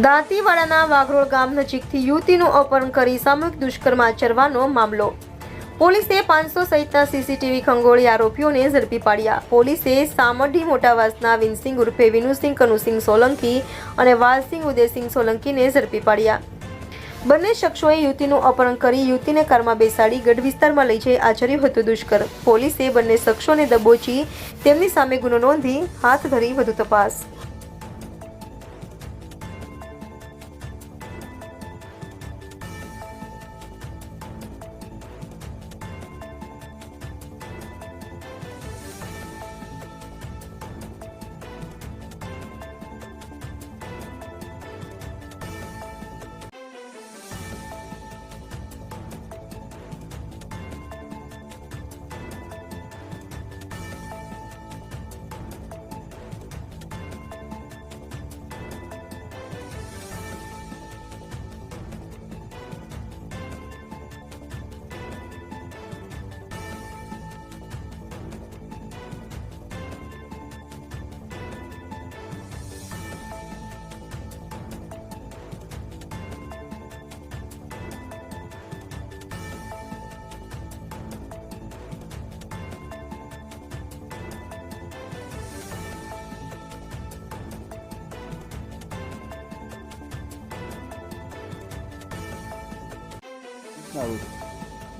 દાંતીવાડાના વાઘરોળ ગામ નજીકથી યુવતીનું અપહરણ કરી સામૂહિક દુષ્કર્મ આચરવાનો મામલો. પોલીસે 500 સહિતના સીસીટીવી ખંગોળી આરોપીઓને ઝડપી પાડ્યા. પોલીસે સામઢી મોટાવાસના વિનસિંગ ઉર્ફે વિનુસિંગ કનુસિંગ સોલંકી અને વાલસિંગ ઉદયસિંહ સોલંકીને ઝડપી પાડ્યા. બંને શખ્સોએ યુવતીનું અપહરણ કરી યુવતીને કારમાં બેસાડી ગઢ વિસ્તારમાં લઈ જઈ આચર્યું હતું દુષ્કર્મ. પોલીસે બંને શખ્સોને દબોચી તેમની સામે ગુનો નોંધી હાથ ધરી વધુ તપાસ.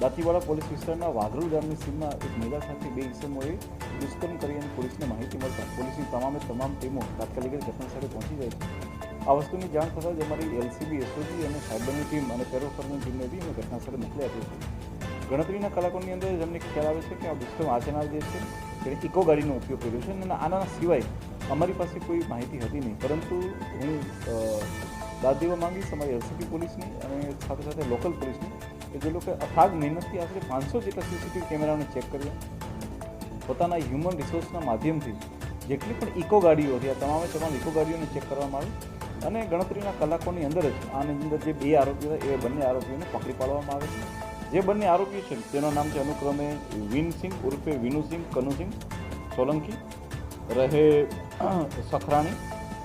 દાંતીવાડા પોલીસ વિસ્તારના વાઘરોળ ગામની સીમમાં એક મહિલા સાથે બે ઇસમોએ દુષ્કર્મ કરી અને પોલીસને માહિતી મળતા પોલીસની તમામ ટીમો તાત્કાલિક ઘટનાસ્થળે પહોંચી જાય છે. આ વસ્તુની જાણ થતાં જ અમારી એલસીબી, એસઓજી અને સાયબરની ટીમ અને પેરોફરની ટીમને બી અમે ઘટનાસ્થળે મોકલી આપી છે. ગણતરીના કલાકોની અંદર જ અમને ખ્યાલ આવે છે કે આ દુષ્કર્મ આચરનાર જે છે તેણે ઇકો ગાડીનો ઉપયોગ કર્યો છે અને આના સિવાય અમારી પાસે કોઈ માહિતી હતી નહીં. પરંતુ હું દાદ દેવા માંગીશ અમારી એલસીબી પોલીસની અને સાથે સાથે લોકલ પોલીસની કે જે લોકોએ અથાગ મહેનતથી આશરે 500 જેટલા સીસીટીવી કેમેરાને ચેક કર્યા. પોતાના હ્યુમન રિસોર્સના માધ્યમથી જેટલી પણ ઇકો ગાડીઓ હતી આ તમામ ઇકો ગાડીઓને ચેક કરવામાં આવી અને ગણતરીના કલાકોની અંદર જ આની અંદર જે બે આરોપીઓ હતા એ બંને આરોપીઓને પકડી પાડવામાં આવે છે. જે બંને આરોપીઓ છે તેનું નામ છે અનુક્રમે વિનસિંગ ઉર્ફે વિનુસિંગ કનુસિંગ સોલંકી, રહે સખરાણી,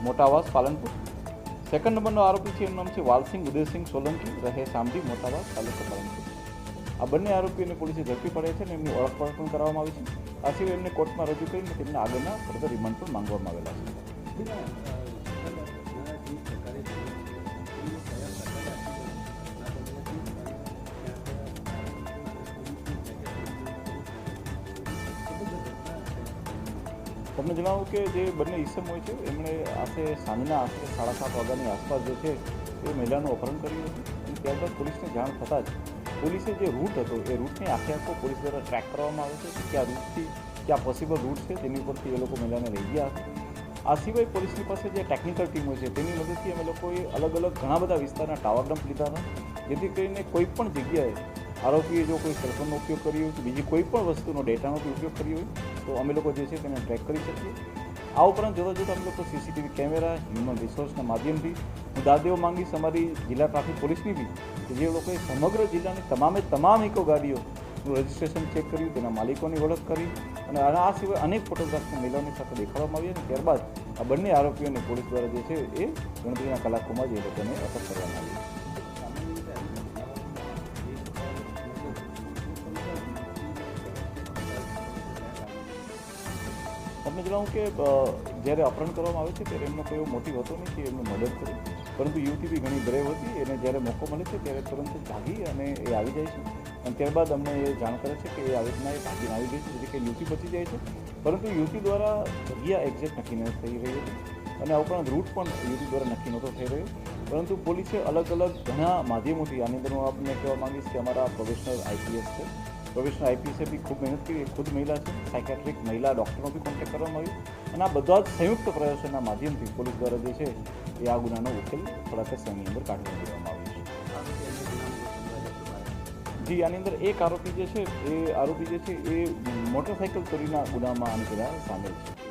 મોટાવાસ, પાલનપુર. સેકન્ડ નંબરનો આરોપી છે એનું નામ છે વાલસિંગ ઉદયસિંહ સોલંકી, રહે સામઢી, મોટાવાસ, તાલુકા પાલનપુર. આ બંને આરોપીઓને પોલીસે ઝડપી પાડ્યા છે અને એમની ઓળખ પણ કરવામાં આવી છે. આ સિવાય એમને કોર્ટમાં રજૂ કરીને તેમને આગળના ફર્ધર રિમાન્ડ પણ માંગવામાં આવેલા છે. તમને જણાવું કે જે બંને ઈસમ હોય છે એમણે સાંજના આશરે 7:30 વાગ્યાની આસપાસ જે છે એ મહિલાનું અપહરણ કર્યું હતું અને ત્યારબાદ પોલીસને જાણ થતાં જ પોલીસે જે રૂટ હતો એ રૂટને આખો પોલીસ દ્વારા ટ્રેક કરવામાં આવે છે કે કયા રૂટથી કયા પોસિબલ રૂટ છે તેની ઉપરથી એ લોકો મહિલાને લઈ ગયા હતા. આ સિવાય પોલીસની પાસે જે ટેકનિકલ ટીમો છે તેની મદદથી અમે લોકોએ અલગ અલગ ઘણા બધા વિસ્તારના ટાવર ડમ્પ લીધા હતા જેથી કરીને કોઈ પણ જગ્યાએ આરોપીએ જો કોઈ સેલફોનનો ઉપયોગ કર્યો હોય કે બીજી કોઈ પણ વસ્તુનો ડેટાનો ઉપયોગ કર્યો હોય તો અમે લોકો જે છે તેને ટ્રેક કરી શકીએ. આ ઉપરાંત જોતા અમે લોકો સીસીટીવી કેમેરા, હ્યુમન રિસોર્સના માધ્યમથી હું દાદ દેવા માંગીશ અમારી જિલ્લા ટ્રાફિક પોલીસની બી કે જે લોકોએ સમગ્ર જિલ્લાની તમામ ઇકો ગાડીઓનું રજિસ્ટ્રેશન ચેક કર્યું, તેના માલિકોની ઓળખ કરી અને આ સિવાય અનેક ફોટોગ્રાફ્સને મહિલાઓની સાથે દેખાડવામાં આવી અને ત્યારબાદ આ બંને આરોપીઓને પોલીસ દ્વારા જે છે એ ગણતરીના કલાકોમાં જ એ લોકોને અટક કરવામાં આવી. તમને જણાવું કે જ્યારે અપહરણ કરવામાં આવે છે ત્યારે એમનો કોઈ મોટિવ હતો નહીં કે એમનું મર્ડર કરે, પરંતુ યુવતી બી ઘણી બ્રેવ હતી. એને જ્યારે મોકો મળે છે ત્યારે તુરંત ભાગી અને એ આવી જાય છે અને ત્યારબાદ અમને એ જાણ કરે છે કે એ આવી રીતના એ ભાગીને આવી ગઈ છે જેથી કે યુવતી બચી જાય છે. પરંતુ યુવતી દ્વારા જગ્યા એક્ઝેક્ટ નક્કી ન થઈ રહી હતી અને આ ઉપરાંત રૂટ પણ યુવતી દ્વારા નક્કી નહોતો થઈ રહ્યો. પરંતુ પોલીસે અલગ અલગ ઘણા માધ્યમોથી આની અંદર હું આપને કહેવા માંગીશ કે અમારા પ્રોફેશનલ આઈપીએસ છે. પ્રોફેશનલ આઈપીએસે બી ખૂબ મહેનત કરી, ખુદ મહિલા છે, સાયકેટ્રિક મહિલા ડૉક્ટરનો બી કોન્ટેક્ટ કરવામાં આવ્યો અને આ બધા જ સંયુક્ત પ્રયાસોના માધ્યમથી પોલીસ દ્વારા જે છે એ આ ગુનાનો ઉકેલ થોડાક સમયની અંદર કાઢી દેવામાં આવ્યો છે. જી, આની અંદર એક આરોપી જે છે એ મોટરસાઇકલ ચોરીના ગુનામાં આની પહેલાં સામેલ છે.